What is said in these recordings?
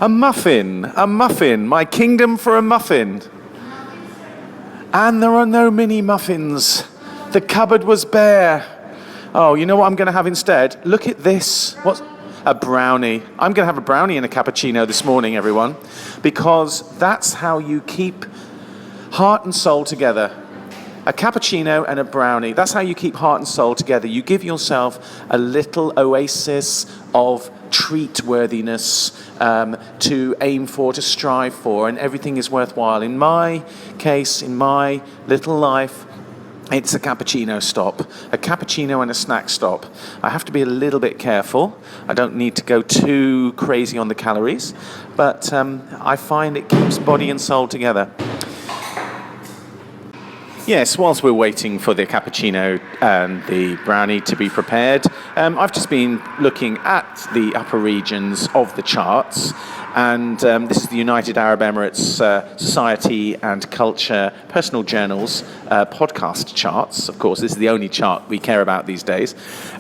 A muffin, my kingdom for a muffin. And there are no mini muffins. The cupboard was bare. Oh, you know what I'm going to have instead? Look at this. What's a brownie? I'm going to have a brownie and a cappuccino this morning, everyone, because that's how you keep heart and soul together. A cappuccino and a brownie. That's how you keep heart and soul together. You give yourself a little oasis of treat-worthiness to aim for, to strive for, and everything is worthwhile. In my case, in my little life, it's a cappuccino stop, a cappuccino and a snack stop. I have to be a little bit careful. I don't need to go too crazy on the calories, but I find it keeps body and soul together. Yes, whilst we're waiting for the cappuccino and the brownie to be prepared, I've just been looking at the upper regions of the charts, and this is the United Arab Emirates Society and Culture Personal Journals podcast charts. Of course, this is the only chart we care about these days,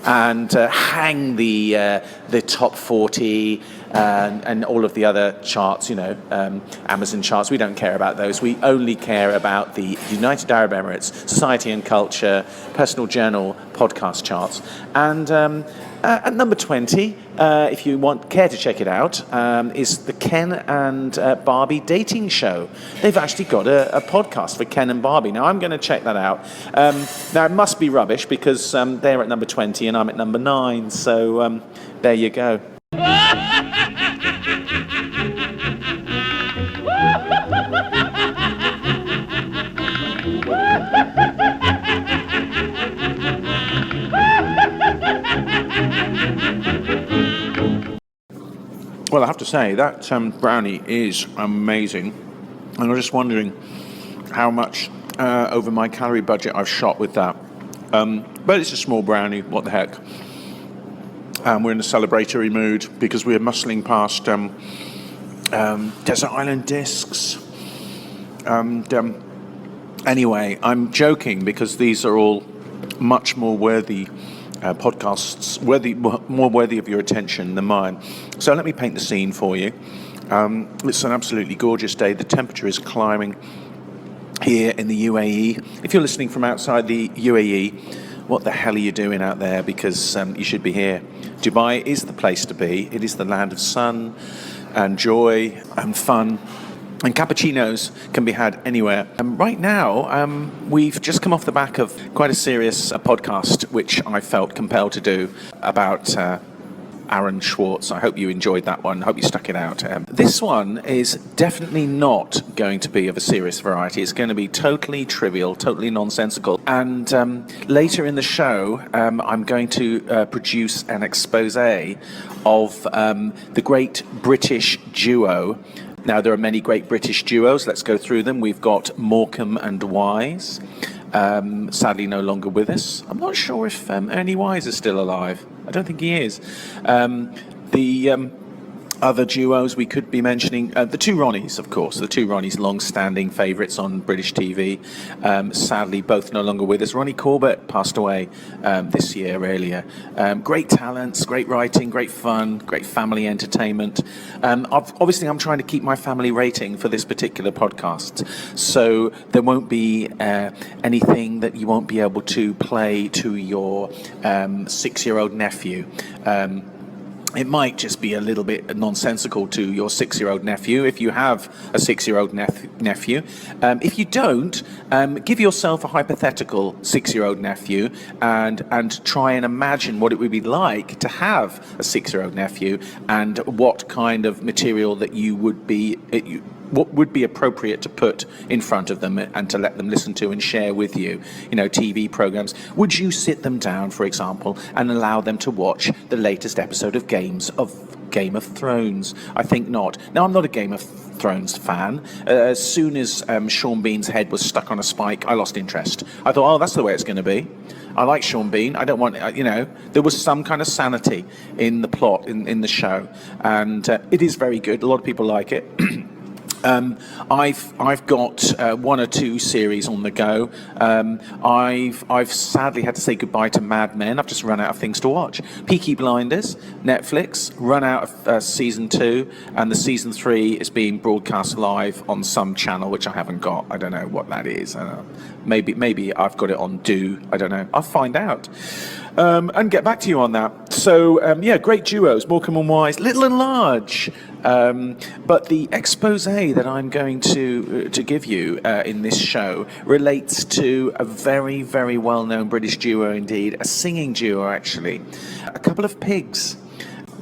and hang the top 40 and all of the other charts, Amazon charts. We don't care about those. We only care about the United Arab Emirates Society and Culture Personal Journal podcast charts. And at number 20, if you care to check it out, is the Ken and Barbie dating show. They've actually got a podcast for Ken and Barbie. Now, I'm going to check that out. Now, it must be rubbish because they're at number 20 and I'm at number 9. So there you go. Well, I have to say, that brownie is amazing. And I'm just wondering how much over my calorie budget I've shot with that. But it's a small brownie, what the heck. We're in a celebratory mood because we're muscling past Desert Island Discs. Anyway, I'm joking because these are all much more worthy podcasts, more worthy of your attention than mine. So let me paint the scene for you. It's an absolutely gorgeous day. The temperature is climbing here in the UAE. If you're listening from outside the UAE, what the hell are you doing out there? Because you should be here. Dubai is the place to be. It is the land of sun and joy and fun. And cappuccinos can be had anywhere. Right now, we've just come off the back of quite a serious podcast, which I felt compelled to do about Aaron Schwartz. I hope you enjoyed that one. I hope you stuck it out. This one is definitely not going to be of a serious variety. It's going to be totally trivial, totally nonsensical. And later in the show, I'm going to produce an exposé of the great British duo. Now, there are many great British duos. Let's go through them. We've got Morecambe and Wise, sadly no longer with us. I'm not sure if Ernie Wise is still alive. I don't think he is. The other duos we could be mentioning, the two Ronnies, of course, the two Ronnies, long-standing favourites on British TV. Sadly, both no longer with us. Ronnie Corbett passed away this year, earlier. Great talents, great writing, great fun, great family entertainment. Obviously, I'm trying to keep my family rating for this particular podcast, so there won't be anything that you won't be able to play to your 6-year-old nephew. It might just be a little bit nonsensical to your 6-year-old nephew if you have a 6-year-old nephew. If you don't, give yourself a hypothetical 6-year-old nephew and try and imagine what it would be like to have a 6-year-old nephew and what kind of material that you would be what would be appropriate to put in front of them and to let them listen to and share with you, TV programs. Would you sit them down, for example, and allow them to watch the latest episode of Game of Thrones? I think not. Now, I'm not a Game of Thrones fan. As soon as Sean Bean's head was stuck on a spike, I lost interest. I thought, that's the way it's going to be. I like Sean Bean. I don't want, there was some kind of sanity in the plot, in the show. And it is very good. A lot of people like it. I've got one or two series on the go. I've sadly had to say goodbye to Mad Men. I've just run out of things to watch. Peaky Blinders, Netflix, run out of season 2, and the season 3 is being broadcast live on some channel which I haven't got. I don't know what that is. Maybe I've got it on Do. I don't know. I'll find out. And get back to you on that. So, great duos, Morecambe and Wise, Little and Large. But the exposé that I'm going to give you in this show relates to a very, very well-known British duo indeed, a singing duo actually, a couple of pigs.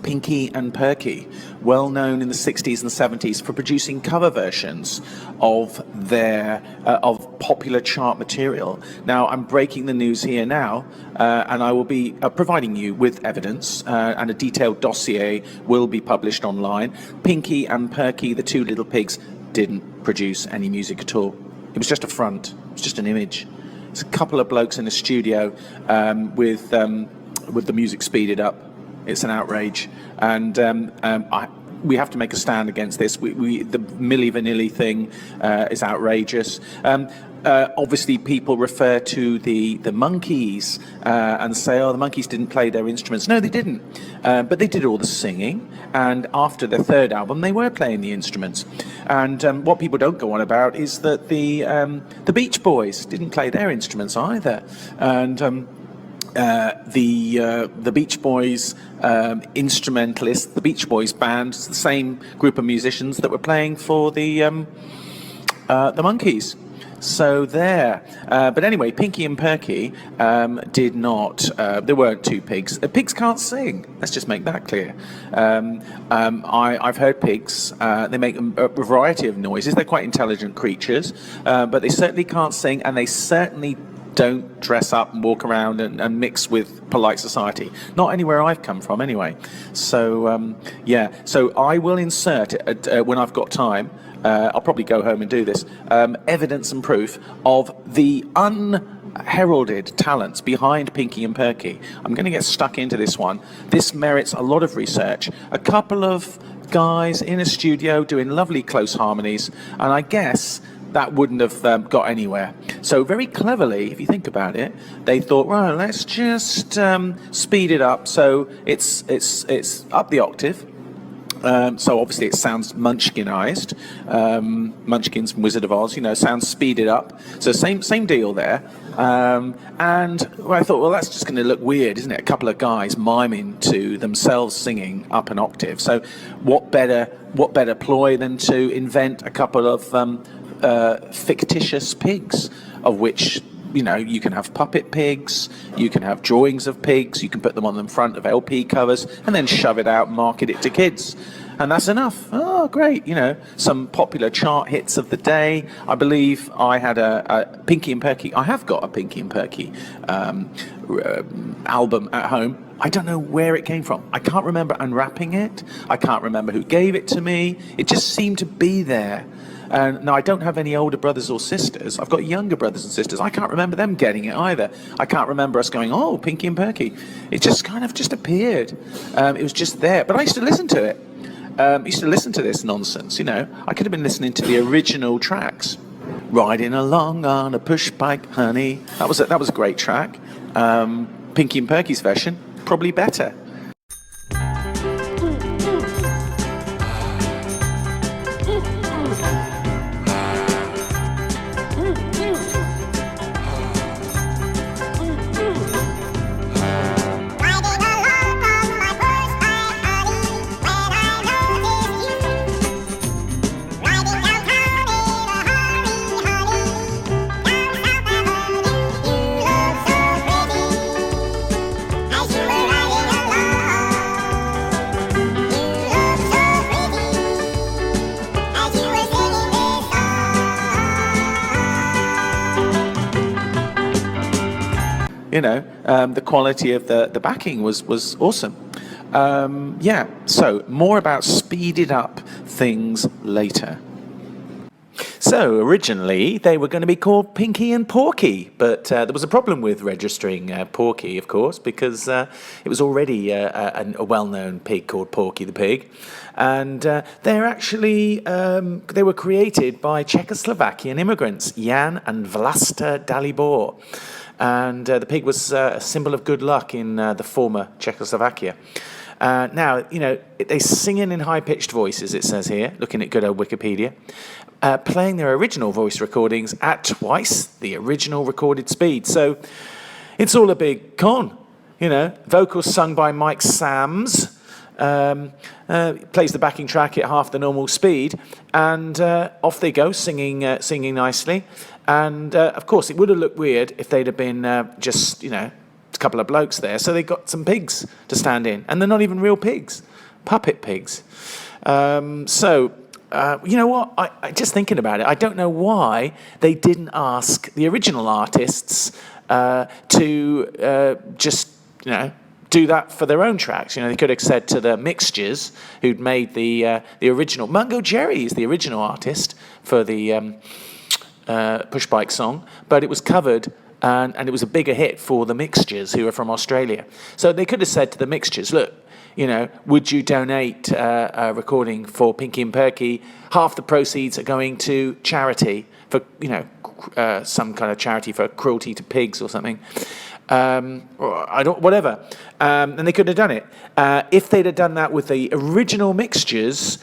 Pinky and Perky, well known in the 60s and 70s for producing cover versions of their of popular chart material. Now, I'm breaking the news here now, and I will be providing you with evidence, and a detailed dossier will be published online. Pinky and Perky, the two little pigs, didn't produce any music at all. It was just a front. It was just an image. It's a couple of blokes in a studio with the music speeded up. It's an outrage, and we have to make a stand against this. The Milli Vanilli thing is outrageous. Obviously, people refer to the Monkees and say, "Oh, the Monkees didn't play their instruments." No, they didn't, but they did all the singing. And after their third album, they were playing the instruments. And what people don't go on about is that the Beach Boys didn't play their instruments either, and. The Beach Boys instrumentalists, the Beach Boys band, the same group of musicians that were playing for the Monkees. So there. But anyway, Pinky and Perky did not. There weren't two pigs. Pigs can't sing. Let's just make that clear. I've heard pigs. They make a variety of noises. They're quite intelligent creatures, but they certainly can't sing, and they certainly don't dress up and walk around and mix with polite society. Not anywhere I've come from, anyway. So, So I will insert, when I've got time, I'll probably go home and do this, evidence and proof of the unheralded talents behind Pinky and Perky. I'm going to get stuck into this one. This merits a lot of research. A couple of guys in a studio doing lovely close harmonies, and I guess that wouldn't have got anywhere. So very cleverly, if you think about it, they thought, right, let's just speed it up so it's up the octave. So obviously it sounds Munchkinized. Munchkins from Wizard of Oz, sounds speeded up. So same deal there. And I thought, well, that's just going to look weird, isn't it? A couple of guys miming to themselves singing up an octave. So what better ploy than to invent a couple of fictitious pigs, of which you can have puppet pigs, you can have drawings of pigs, you can put them on the front of LP covers and then shove it out and market it to kids, and that's enough. Oh, great. Some popular chart hits of the day. I believe I had a Pinky and Perky. I have got a Pinky and Perky album at home. I don't know where it came from. I can't remember unwrapping it. I can't remember who gave it to me. It just seemed to be there. Now, I don't have any older brothers or sisters. I've got younger brothers and sisters. I can't remember them getting it either. I can't remember us going, oh, Pinky and Perky. It just kind of just appeared. It was just there. But I used to listen to it. I used to listen to this nonsense, I could have been listening to the original tracks. Riding along on a push bike, honey. That was a great track. Pinky and Perky's version, probably better. The quality of the backing was awesome. So more about speeded up things later. So originally they were going to be called Pinky and Porky, but there was a problem with registering Porky, of course, because it was already a well-known pig called Porky the Pig, and they're actually they were created by Czechoslovakian immigrants Jan and Vlasta Dalibor, and the pig was a symbol of good luck in the former Czechoslovakia. Now, they sing in high-pitched voices, it says here, looking at good old Wikipedia, playing their original voice recordings at twice the original recorded speed. So it's all a big con, Vocals sung by Mike Sams, plays the backing track at half the normal speed, and off they go, singing nicely. And, of course, it would have looked weird if they'd have been just, a couple of blokes there, so they got some pigs to stand in, and they're not even real pigs, puppet pigs. You know what? I just thinking about it, I don't know why they didn't ask the original artists to just do that for their own tracks. They could have said to the Mixtures, who'd made the original. Mungo Jerry is the original artist for the Push Bike song, but it was covered. And it was a bigger hit for the Mixtures, who are from Australia. So they could have said to the Mixtures, look, would you donate a recording for Pinky and Perky? Half the proceeds are going to charity for, some kind of charity for cruelty to pigs or something. Whatever. And they could have done it. If they'd have done that with the original Mixtures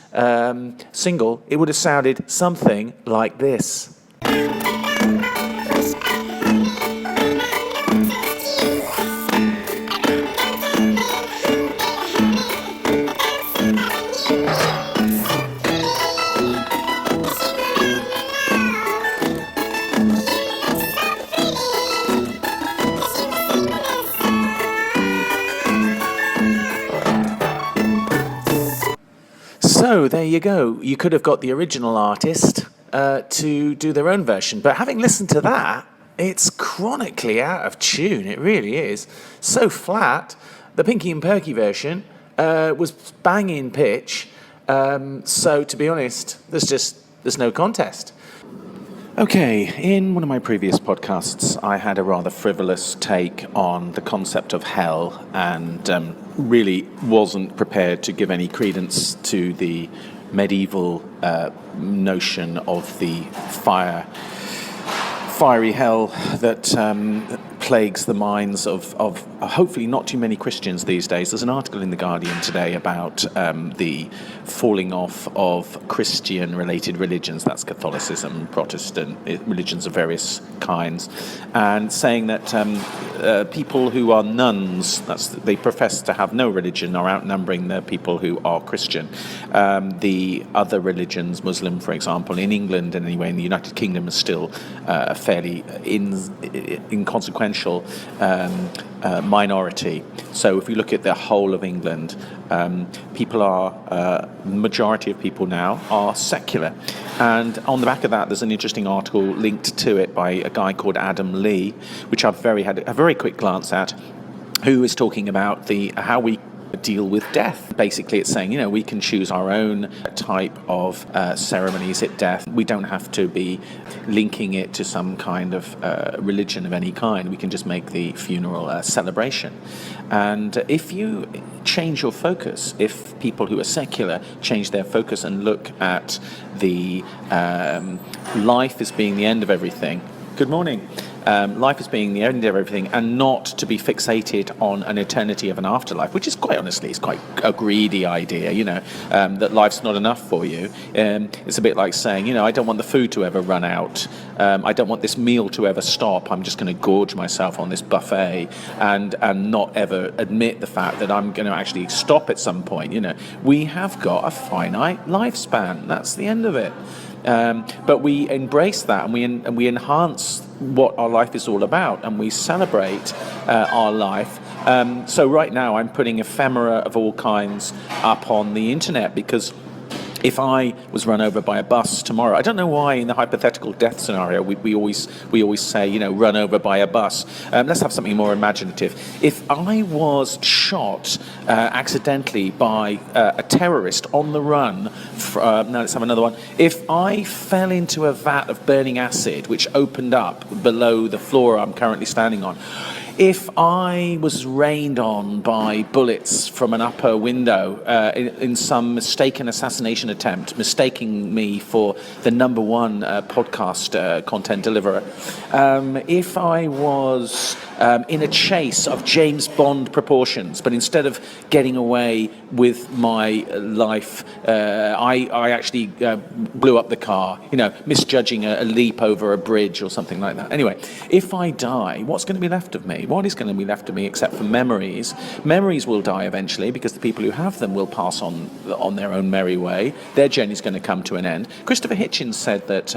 single, it would have sounded something like this. So there you go. You could have got the original artist to do their own version. But having listened to that, it's chronically out of tune. It really is. So flat. The Pinky and Perky version was banging pitch. So to be honest, there's no contest. Okay, in one of my previous podcasts, I had a rather frivolous take on the concept of hell and really wasn't prepared to give any credence to the medieval notion of the fiery hell that plagues the minds of hopefully not too many Christians these days. There's an article in The Guardian today about the falling off of Christian-related religions, that's Catholicism, Protestant, religions of various kinds, and saying that people who are nuns, they profess to have no religion, are outnumbering the people who are Christian. The other religions, Muslim, for example, in England and anyway in the United Kingdom, is still a fairly inconsequential minority. So if you look at the whole of England, the majority of people now are secular. And on the back of that, there's an interesting article linked to it by a guy called Adam Lee, which I've had a very quick glance at, who is talking about how we deal with death. Basically, it's saying, we can choose our own type of ceremonies at death. We don't have to be linking it to some kind of religion of any kind. We can just make the funeral a celebration. And if you change your focus, if people who are secular change their focus and look at the life as being the end of everything. Good morning. Life as being the end of everything, and not to be fixated on an eternity of an afterlife, which is quite honestly, it's quite a greedy idea, that life's not enough for you. It's a bit like saying, I don't want the food to ever run out. I don't want this meal to ever stop. I'm just going to gorge myself on this buffet and not ever admit the fact that I'm going to actually stop at some point. We have got a finite lifespan. That's the end of it. But we embrace that, and we enhance what our life is all about, and we celebrate our life. So right now I'm putting ephemera of all kinds up on the internet, because if I was run over by a bus tomorrow, I don't know why in the hypothetical death scenario we always say, run over by a bus. Let's have something more imaginative. If I was shot accidentally by a terrorist on the run No, let's have another one. If I fell into a vat of burning acid, which opened up below the floor I'm currently standing on, if I was rained on by bullets from an upper window in some mistaken assassination attempt, mistaking me for the number one podcast content deliverer, if I was in a chase of James Bond proportions, but instead of getting away with my life, I actually blew up the car, misjudging a leap over a bridge or something like that. Anyway, if I die, what's going to be left of me? What is going to be left of me except for memories? Memories will die eventually because the people who have them will pass on their own merry way. Their journey's going to come to an end. Christopher Hitchens said that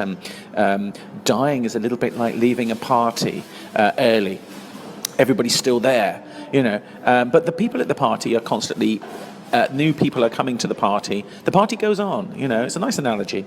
dying is a little bit like leaving a party early. Everybody's still there, but the people at the party are constantly, new people are coming to the party. The party goes on, it's a nice analogy.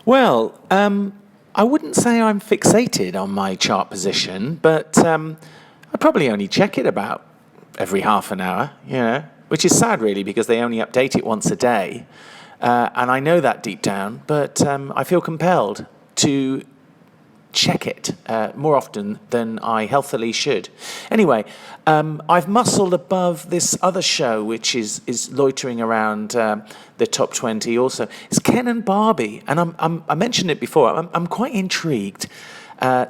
Well, I wouldn't say I'm fixated on my chart position, but I probably only check it about every half an hour, which is sad really because they only update it once a day. And I know that deep down, but I feel compelled to check it more often than I healthily should. Anyway, I've muscled above this other show, which is loitering around the top 20 also. It's Ken and Barbie, and I mentioned it before. I'm quite intrigued.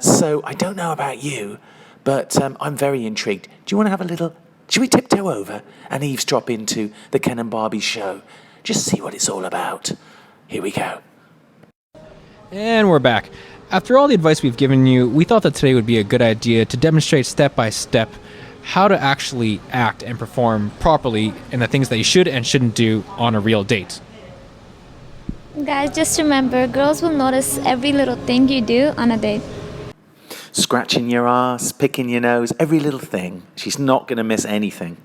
So I don't know about you, but I'm very intrigued. Do you want to have a little... Should we tiptoe over and eavesdrop into the Ken and Barbie show? Just see what it's all about. Here we go. And we're back. After all the advice we've given you, we thought that today would be a good idea to demonstrate step by step how to actually act and perform properly in the things that you should and shouldn't do on a real date. Guys, just remember, girls will notice every little thing you do on a date. Scratching your ass, picking your nose, every little thing. She's not going to miss anything.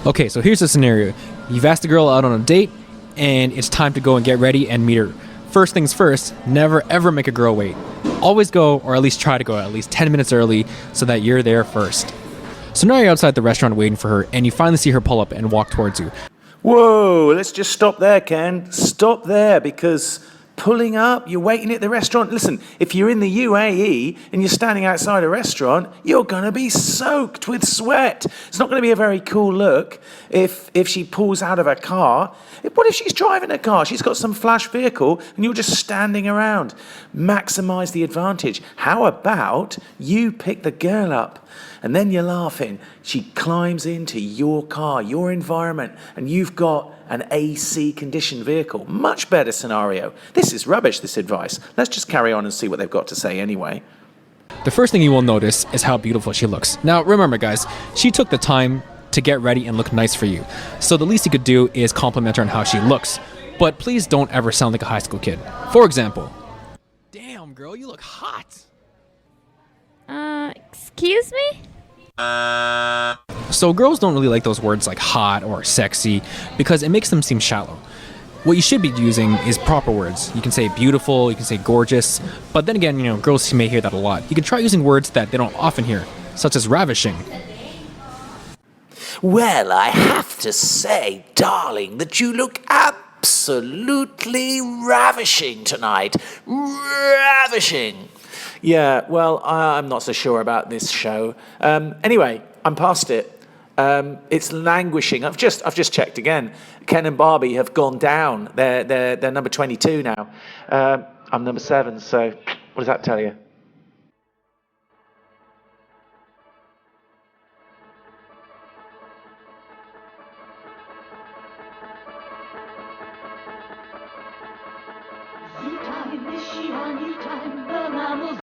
Okay, so here's the scenario. You've asked a girl out on a date, and it's time to go and get ready and meet her. First things first, never ever make a girl wait. Always go, or at least try to go at least 10 minutes early so that you're there first. So now you're outside the restaurant waiting for her, and you finally see her pull up and walk towards you. Whoa, let's just stop there, Ken. Stop there, because pulling up, you're waiting at the restaurant. Listen, if you're in the UAE and you're standing outside a restaurant, you're going to be soaked with sweat. It's not going to be a very cool look if she pulls out of her car. What if she's driving a car? She's got some flash vehicle and you're just standing around. Maximize the advantage. How about you pick the girl up and then you're laughing. She climbs into your car, your environment, and you've got an AC conditioned vehicle. Much better scenario. This is rubbish, this advice. Let's just carry on and see what they've got to say anyway. The first thing you will notice is how beautiful she looks. Now remember guys, she took the time to get ready and look nice for you. So the least you could do is compliment her on how she looks. But please don't ever sound like a high school kid. For example, damn girl, you look hot. Excuse me? So girls don't really like those words like hot or sexy because it makes them seem shallow. What you should be using is proper words. You can say beautiful, you can say gorgeous, but then again, girls may hear that a lot. You can try using words that they don't often hear, such as ravishing. Well, I have to say, darling, that you look absolutely ravishing tonight. Ravishing. Yeah, well, I'm not so sure about this show. Anyway, I'm past it. It's languishing. I've just checked again. Ken and Barbie have gone down. They're number 22 now. I'm number 7. So what does that tell you? New time, the mammals